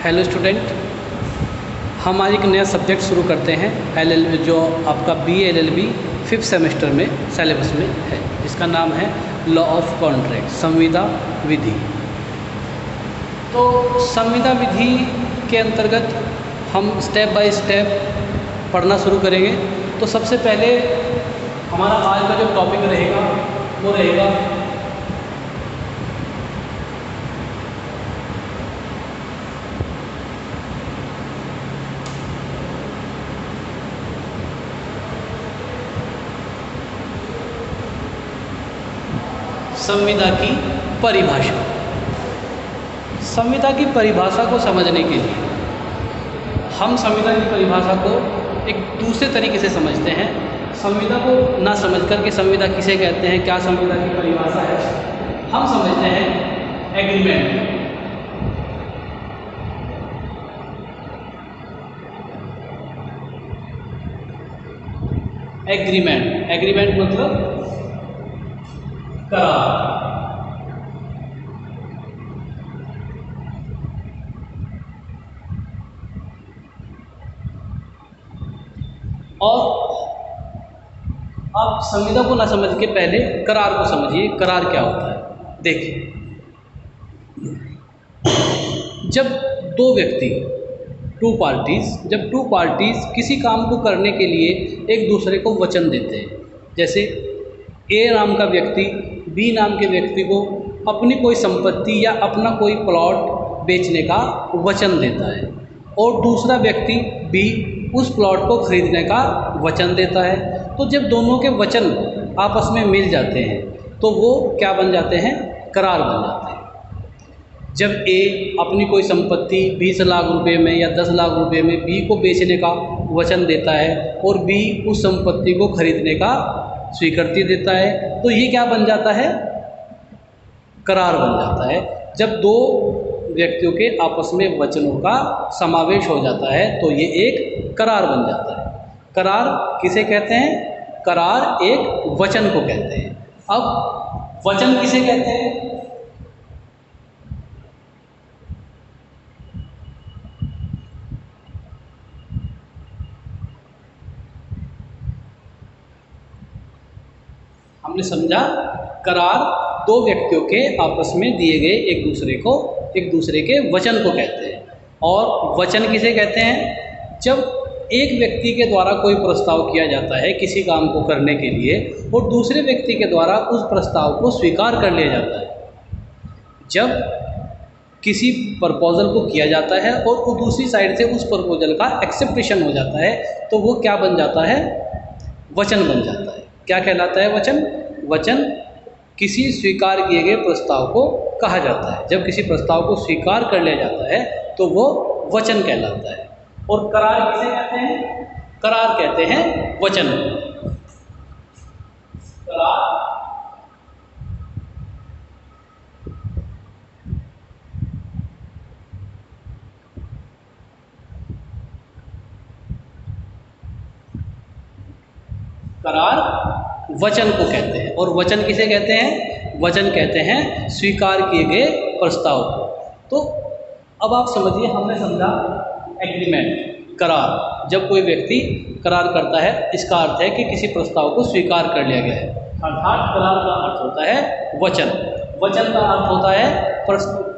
Hello student, हम आज एक नया सब्जेक्ट शुरू करते हैं LLB, जो आपका BA-LLB 5th सेमेस्टर में सिलेबस में है, जिसका नाम है लॉ ऑफ कॉन्ट्रैक्ट, संविदा विधि। तो संविदा विधि के अंतर्गत हम स्टेप बाय स्टेप पढ़ना शुरू करेंगे। तो सबसे पहले हमारा आज का जो टॉपिक रहेगा वो रहेगा संविदा की परिभाषा। संविदा की परिभाषा को समझने के लिए हम संविदा की परिभाषा को एक दूसरे तरीके से समझते हैं। संविदा को ना समझ करके संविदा किसे कहते हैं, क्या संविदा की परिभाषा है, हम समझते हैं एग्रीमेंट। एग्रीमेंट मतलब करार। और आप संविदा को ना समझ के पहले करार को समझिए। करार क्या होता है? देखिए, जब दो व्यक्ति जब टू पार्टीज किसी काम को करने के लिए एक दूसरे को वचन देते हैं, जैसे ए नाम का व्यक्ति बी नाम के व्यक्ति को अपनी कोई संपत्ति या अपना कोई प्लॉट बेचने का वचन देता है और दूसरा व्यक्ति बी उस प्लॉट को खरीदने का वचन देता है, तो जब दोनों के वचन आपस में मिल जाते हैं तो वो क्या बन जाते हैं? करार बन जाते हैं। जब ए अपनी कोई संपत्ति 20 लाख रुपए में या 10 लाख रुपए में बी को बेचने का वचन देता है और बी उस संपत्ति को खरीदने का स्वीकृति देता है, तो ये क्या बन जाता है? करार बन जाता है। जब दो व्यक्तियों के आपस में वचनों का समावेश हो जाता है तो ये एक करार बन जाता है। करार किसे कहते हैं? करार एक वचन को कहते हैं। अब वचन किसे कहते हैं? हमने समझा, करार दो व्यक्तियों के आपस में दिए गए एक दूसरे के वचन को कहते हैं। और वचन किसे कहते हैं? जब एक व्यक्ति के द्वारा कोई प्रस्ताव किया जाता है किसी काम को करने के लिए और दूसरे व्यक्ति के द्वारा उस प्रस्ताव को स्वीकार कर लिया जाता है। जब किसी प्रपोजल को किया जाता है और वो दूसरी साइड से उस प्रपोजल का एक्सेप्टेशन हो जाता है तो वो क्या बन जाता है? वचन बन जाता है। क्या कहलाता है वचन? वचन किसी स्वीकार किए गए प्रस्ताव को कहा जाता है। जब किसी प्रस्ताव को स्वीकार कर लिया जाता है तो वो वचन कहलाता है। और करार किसे कहते हैं? करार कहते हैं वचन। करार वचन को कहते हैं। और वचन किसे कहते हैं? वचन कहते हैं स्वीकार किए गए प्रस्ताव को। तो अब आप समझिए, हमने समझा एग्रीमेंट, करार। जब कोई व्यक्ति करार करता है इसका अर्थ है कि किसी प्रस्ताव को स्वीकार कर लिया गया है, अर्थात करार का अर्थ होता है वचन। वचन का अर्थ होता है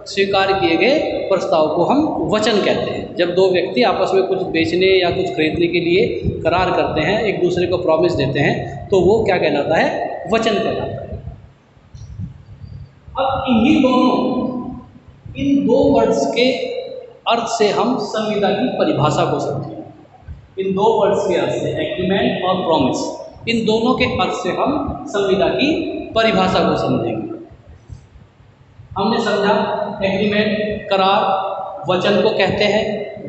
स्वीकार किए गए प्रस्ताव को हम वचन कहते हैं। जब दो व्यक्ति आपस में कुछ बेचने या कुछ खरीदने के लिए करार करते हैं, एक दूसरे को प्रॉमिस देते हैं, तो वो क्या कहलाता है? वचन कहलाता है। अब इन दो वर्ड्स के अर्थ से हम संविदा की परिभाषा को समझेंगे। इन दो वर्ड्स के अर्थ से, एग्रीमेंट और प्रॉमिस, इन दोनों के अर्थ से हम संविदा की परिभाषा को समझेंगे। हमने समझा एग्रीमेंट, करार वचन को कहते हैं।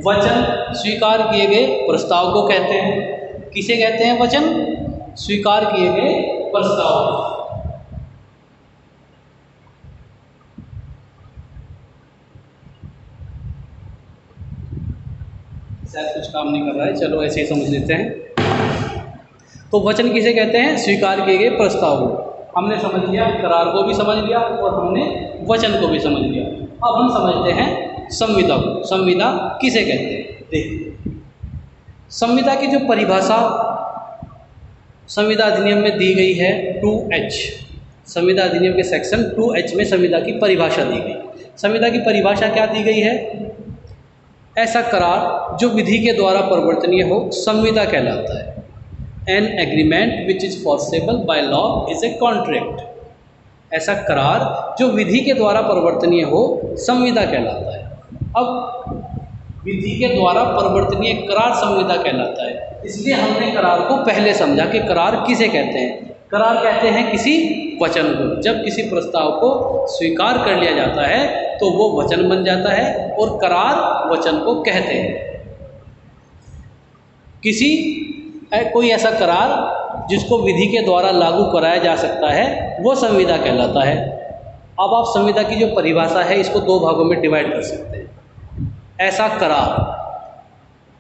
वचन स्वीकार किए गए प्रस्ताव को कहते हैं। किसे कहते हैं वचन? स्वीकार किए गए प्रस्ताव। शायद कुछ काम नहीं कर रहा है, चलो ऐसे ही समझ लेते हैं। तो वचन किसे कहते हैं? स्वीकार किए गए प्रस्ताव को। हमने समझ लिया, करार को भी समझ लिया और हमने वचन को भी समझ लिया। अब हम समझते हैं संविदा को। संविदा किसे कहते हैं? देखिए, संविदा की जो परिभाषा संविदा अधिनियम में दी गई है 2H, संविदा अधिनियम के सेक्शन 2H में संविदा की परिभाषा दी गई। संविदा की परिभाषा क्या दी गई है? ऐसा करार जो विधि के द्वारा परिवर्तनीय हो संविदा कहलाता है। An agreement which is forcible by law is a contract. ऐसा करार जो विधि के द्वारा परिवर्तनीय हो संविदा कहलाता है। अब विधि के द्वारा परिवर्तनीय करार संविदा कहलाता है, इसलिए हमने करार को पहले समझा कि करार किसे कहते हैं। करार कहते हैं किसी वचन को। जब किसी प्रस्ताव को स्वीकार कर लिया जाता है तो वो वचन बन जाता है और करार वचन को कहते हैं। कोई ऐसा करार जिसको विधि के द्वारा लागू कराया जा सकता है वो संविदा कहलाता है। अब आप संविदा की जो परिभाषा है इसको दो भागों में डिवाइड कर सकते हैं। ऐसा करार,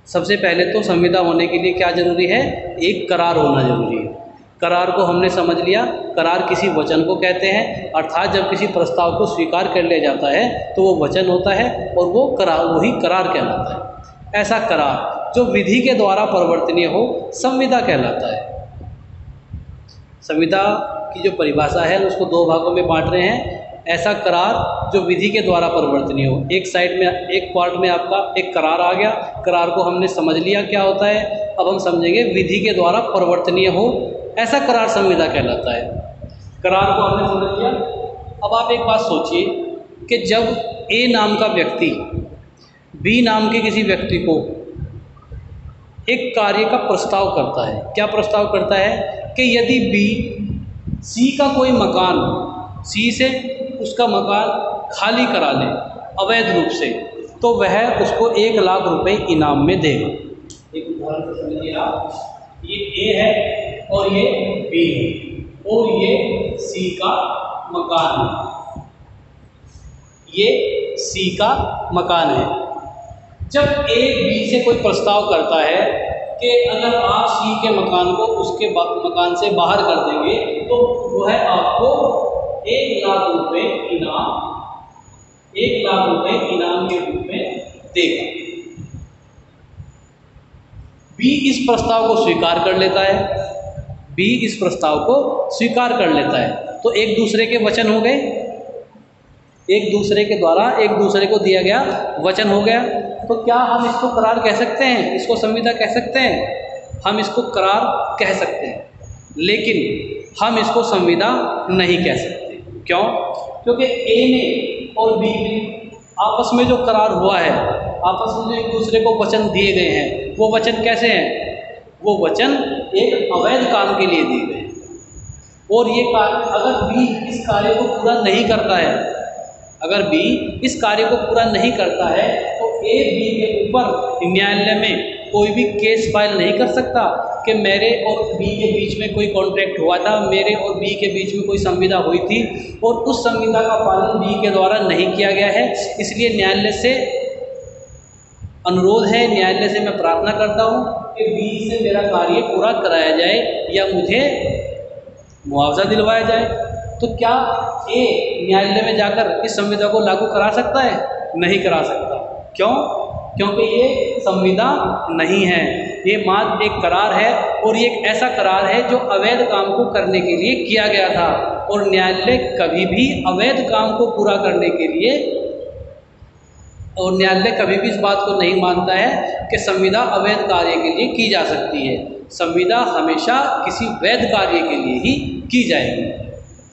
सबसे पहले तो संविदा होने के लिए क्या जरूरी है? एक करार होना जरूरी है। करार को हमने समझ लिया, करार किसी वचन को कहते हैं, अर्थात जब किसी प्रस्ताव को स्वीकार कर लिया जाता है तो वो वचन होता है और वो करार, वही करार कहलाता है। ऐसा करार जो विधि के द्वारा परिवर्तनीय हो संविदा कहलाता है। संविदा की जो परिभाषा है उसको दो भागों में बांट रहे हैं। ऐसा करार जो विधि के द्वारा परिवर्तनीय हो, एक साइड में, एक पार्ट में आपका एक करार आ गया। करार को हमने समझ लिया क्या होता है। अब हम समझेंगे विधि के द्वारा परिवर्तनीय हो ऐसा करार संविदा कहलाता है। करार को हमने समझ लिया। अब आप एक बात सोचिए कि जब ए नाम का व्यक्ति बी नाम के किसी व्यक्ति को एक कार्य का प्रस्ताव करता है, क्या प्रस्ताव करता है कि यदि बी सी का कोई मकान, सी से उसका मकान खाली करा ले अवैध रूप से, तो वह उसको 1 लाख रुपए इनाम में देगा। एक उदाहरण से समझिए आप, ये ए है और ये बी है और ये सी का मकान है। ये सी का मकान है। जब ए बी से कोई प्रस्ताव करता है कि अगर आप सी के मकान को उसके मकान से बाहर कर देंगे तो वह आपको 1 लाख रुपए इनाम, 1 लाख रुपए इनाम के रूप में देगा। बी इस प्रस्ताव को स्वीकार कर लेता है। बी इस प्रस्ताव को स्वीकार कर लेता है तो एक दूसरे के वचन हो गए, एक दूसरे के द्वारा एक दूसरे को दिया गया वचन हो गया। तो क्या हम इसको करार कह सकते हैं? इसको संविदा कह सकते हैं? हम इसको करार कह सकते हैं, लेकिन हम इसको संविदा नहीं कह सकते। क्यों? क्योंकि ए ने और बी ने आपस में जो करार हुआ है, आपस में जो एक दूसरे को वचन दिए गए हैं, वो वचन कैसे हैं? वो वचन एक अवैध काम के लिए दिए गए। और ये कार्य अगर बी इस कार्य को पूरा नहीं करता है, अगर बी इस कार्य को पूरा नहीं करता है तो ए बी के ऊपर न्यायालय में कोई भी केस फाइल नहीं कर सकता कि मेरे और बी के बीच में कोई कॉन्ट्रैक्ट हुआ था, मेरे और बी के बीच में कोई संविदा हुई थी और उस संविदा का पालन बी के द्वारा नहीं किया गया है, इसलिए न्यायालय से अनुरोध है, न्यायालय से मैं प्रार्थना करता हूँ कि बी से मेरा कार्य पूरा कराया जाए या मुझे मुआवजा दिलवाया जाए। तो क्या ए न्यायालय में जाकर इस संविदा को लागू करा सकता है? नहीं करा सकता। क्यों? क्योंकि ये संविदा नहीं है, ये मात्र एक करार है और ये एक ऐसा करार है जो अवैध काम को करने के लिए किया गया था। और न्यायालय कभी भी अवैध काम को पूरा करने के लिए, और न्यायालय कभी भी इस बात को नहीं मानता है कि संविदा अवैध कार्य के लिए की जा सकती है। संविदा हमेशा किसी वैध कार्य के लिए ही की जाएगी।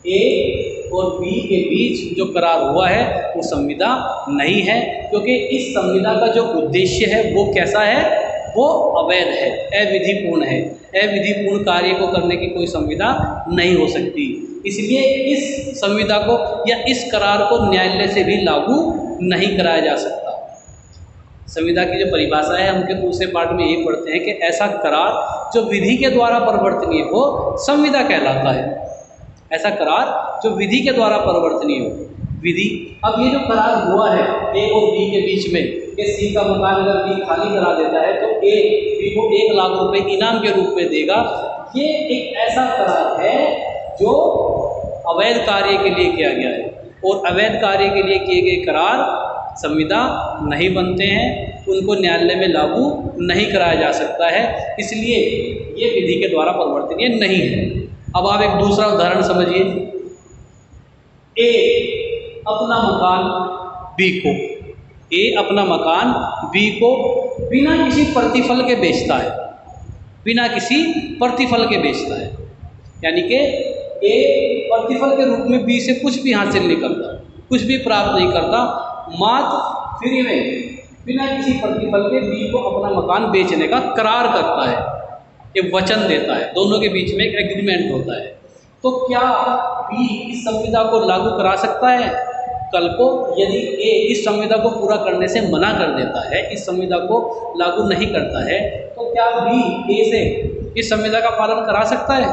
ए और बी के बीच जो करार हुआ है वो संविदा नहीं है, क्योंकि इस संविदा का जो उद्देश्य है वो कैसा है? वो अवैध है, अविधिपूर्ण है। अविधिपूर्ण कार्य को करने की कोई संविदा नहीं हो सकती। इसलिए इस संविदा को या इस करार को न्यायालय से भी लागू नहीं कराया जा सकता। संविदा की जो परिभाषा है हम दूसरे पार्ट में यही पढ़ते हैं कि ऐसा करार जो विधि के द्वारा परिवर्तनीय हो संविदा कहलाता है। ऐसा करार जो विधि के द्वारा परिवर्तनीय हो, विधि। अब ये जो करार हुआ है ए और बी के बीच में कि सी का मकान अगर बी खाली करा देता है तो ए बी को 1 लाख रुपए इनाम के रूप में देगा, ये एक ऐसा करार है जो अवैध कार्य के लिए किया गया है। और अवैध कार्य के लिए किए गए करार संविदा नहीं बनते हैं, उनको न्यायालय में लागू नहीं कराया जा सकता है, इसलिए ये विधि के द्वारा परिवर्तनीय नहीं है। अब आप एक दूसरा उदाहरण समझिए। ए अपना मकान बी को अपना मकान बी को बिना किसी प्रतिफल के बेचता है, बिना किसी प्रतिफल के बेचता है, यानी कि ए प्रतिफल के रूप में बी से कुछ भी हासिल नहीं करता, कुछ भी प्राप्त नहीं करता, मात्र फ्री में बिना किसी प्रतिफल के बी को अपना मकान बेचने का करार करता है, ये वचन देता है, दोनों के बीच में एक एग्रीमेंट होता है। तो क्या बी इस संविदा को लागू करा सकता है? कल को यदि ए इस संविदा को पूरा करने से मना कर देता है, इस संविदा को लागू नहीं करता है, तो क्या बी ए से इस संविदा का पालन करा सकता है?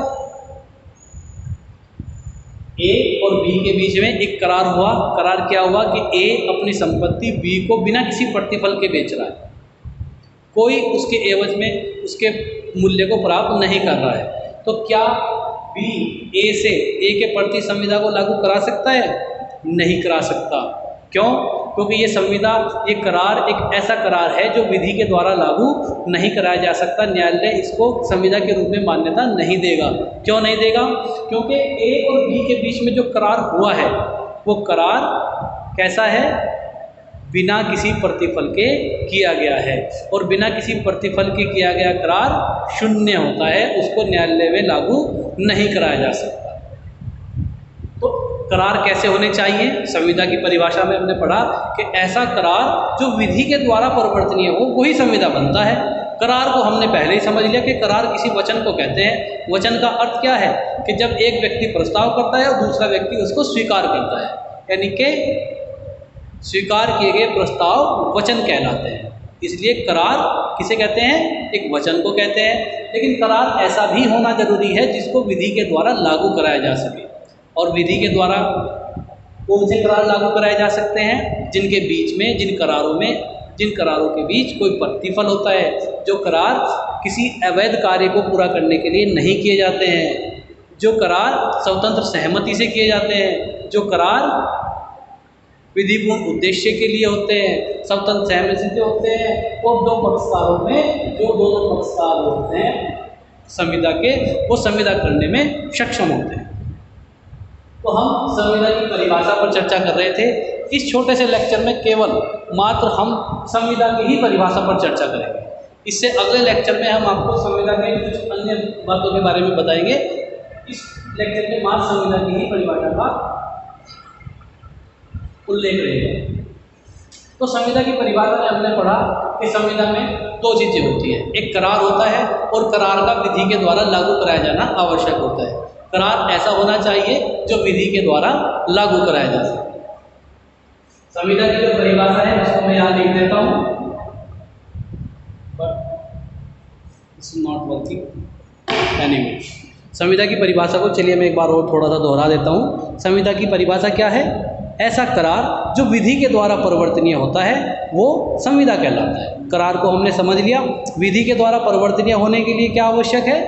ए और बी के बीच में एक करार हुआ। करार क्या हुआ कि ए अपनी संपत्ति बी को बिना किसी प्रतिफल के बेच रहा है, कोई उसके एवज में उसके मूल्य को प्राप्त नहीं कर रहा है। तो क्या बी ए से ए के प्रति संविदा को लागू करा सकता है? नहीं करा सकता। क्यों? क्योंकि ये संविदा, ये करार एक ऐसा करार है जो विधि के द्वारा लागू नहीं कराया जा सकता। न्यायालय इसको संविदा के रूप में मान्यता नहीं देगा। क्यों नहीं देगा? क्योंकि ए और बी के बीच में जो करार हुआ है वो करार कैसा है? बिना किसी प्रतिफल के किया गया है, और बिना किसी प्रतिफल के किया गया करार शून्य होता है, उसको न्यायालय में लागू नहीं कराया जा सकता। तो करार कैसे होने चाहिए? संविदा की परिभाषा में हमने पढ़ा कि ऐसा करार जो विधि के द्वारा परिवर्तनीय हो वही संविदा बनता है। करार को हमने पहले ही समझ लिया कि करार किसी वचन को कहते हैं। वचन का अर्थ क्या है कि जब एक व्यक्ति प्रस्ताव करता है और दूसरा व्यक्ति उसको स्वीकार करता है, यानी कि स्वीकार किए गए प्रस्ताव वचन कहलाते हैं। इसलिए करार किसे कहते हैं? एक वचन को कहते हैं। लेकिन करार ऐसा भी होना जरूरी है जिसको विधि के द्वारा लागू कराया जा सके। और विधि के द्वारा कौन से करार लागू कराए जा सकते हैं? जिनके बीच में, जिन करारों के बीच कोई प्रतिफल होता है, जो करार किसी अवैध कार्य को पूरा करने के लिए नहीं किए जाते हैं, जो करार स्वतंत्र सहमति से किए जाते हैं, जो करार विधिपूर्ण उद्देश्य के लिए होते हैं, स्वतंत्र सहमति से होते हैं, और दो पक्षकारों में जो दोनों पक्षकार होते हैं संविदा के, वो संविदा करने में सक्षम होते हैं। तो हम संविदा की परिभाषा पर चर्चा कर रहे थे। इस छोटे से लेक्चर में केवल मात्र हम संविदा की ही परिभाषा पर चर्चा करेंगे। इससे अगले लेक्चर में हम आपको संविदा के कुछ अन्य बातों के बारे में बताएंगे। इस लेक्चर में मात्र संविदा की ही परिभाषा का उल्लेख रहेगा। तो संविदा की परिभाषा में हमने पढ़ा कि संविदा में दो चीज़ें होती है, एक करार होता है और करार का विधि के द्वारा लागू कराया जाना आवश्यक होता है। करार ऐसा होना चाहिए जो विधि के द्वारा लागू कराया जा सके। संविदा की जो परिभाषा है उसको मैं यहाँ लिख देता हूँ, but it's not working anyway. संविदा की परिभाषा को चलिए मैं एक बार और थोड़ा सा दोहरा देता हूँ। संविदा की परिभाषा क्या है? ऐसा करार जो विधि के द्वारा परिवर्तनीय होता है वो संविदा कहलाता है। करार को हमने समझ लिया। विधि के द्वारा परिवर्तनीय होने के लिए क्या आवश्यक है?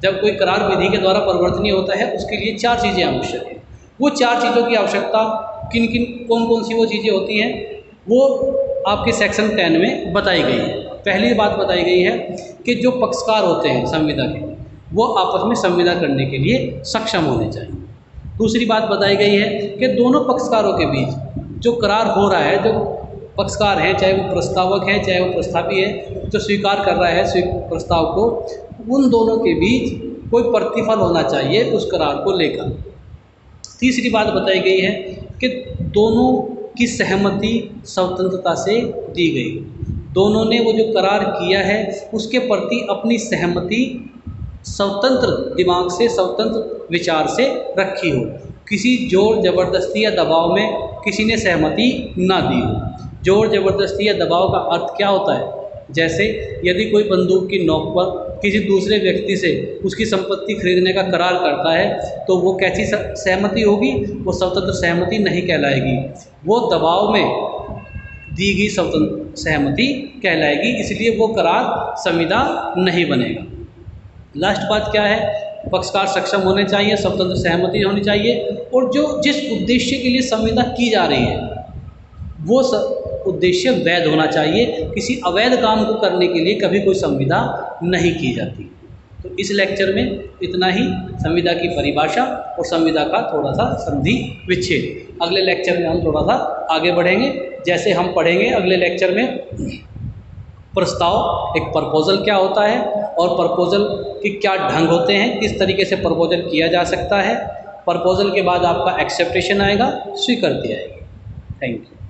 जब कोई करार विधि के द्वारा परिवर्तनीय होता है उसके लिए 4 चीज़ें आवश्यक है। वो 4 चीज़ों की आवश्यकता कौन कौन सी वो चीज़ें होती हैं वो आपके सेक्शन 10 में बताई गई है। पहली बात बताई गई है कि जो पक्षकार होते हैं संविदा के, वो आपस में संविदा करने के लिए सक्षम होने चाहिए। दूसरी बात बताई गई है कि दोनों पक्षकारों के बीच जो करार हो रहा है, जो पक्षकार हैं, चाहे वो प्रस्तावक है चाहे वो प्रस्तावी है, जो स्वीकार कर रहा है प्रस्ताव को, उन दोनों के बीच कोई प्रतिफल होना चाहिए उस करार को लेकर। तीसरी बात बताई गई है कि दोनों की सहमति स्वतंत्रता से दी गई। दोनों ने वो जो करार किया है उसके प्रति अपनी सहमति स्वतंत्र दिमाग से, स्वतंत्र विचार से रखी हो। किसी जोर जबरदस्ती या दबाव में किसी ने सहमति ना दी हो। जोर जबरदस्ती या दबाव का अर्थ क्या होता है? जैसे यदि कोई बंदूक की नोक पर किसी दूसरे व्यक्ति से उसकी संपत्ति खरीदने का करार करता है तो वो कैसी सहमति होगी? वो स्वतंत्र सहमति नहीं कहलाएगी, वो दबाव में दी गई स्वतंत्र सहमति कहलाएगी। इसलिए वो करार संविदा नहीं बनेगा। लास्ट बात क्या है? पक्षकार सक्षम होने चाहिए, स्वतंत्र सहमति होनी चाहिए, और जो जिस उद्देश्य के लिए संविदा की जा रही है वो उद्देश्य वैध होना चाहिए। किसी अवैध काम को करने के लिए कभी कोई संविदा नहीं की जाती। तो इस लेक्चर में इतना ही, संविदा की परिभाषा और संविदा का थोड़ा सा संधि विच्छेद। अगले लेक्चर में हम थोड़ा सा आगे बढ़ेंगे। जैसे हम पढ़ेंगे अगले लेक्चर में प्रस्ताव, एक प्रपोजल क्या होता है और प्रपोजल के क्या ढंग होते हैं, किस तरीके से प्रपोजल किया जा सकता है। प्रपोजल के बाद आपका एक्सेप्टेशन आएगा, स्वीकृति आएगी। Thank you.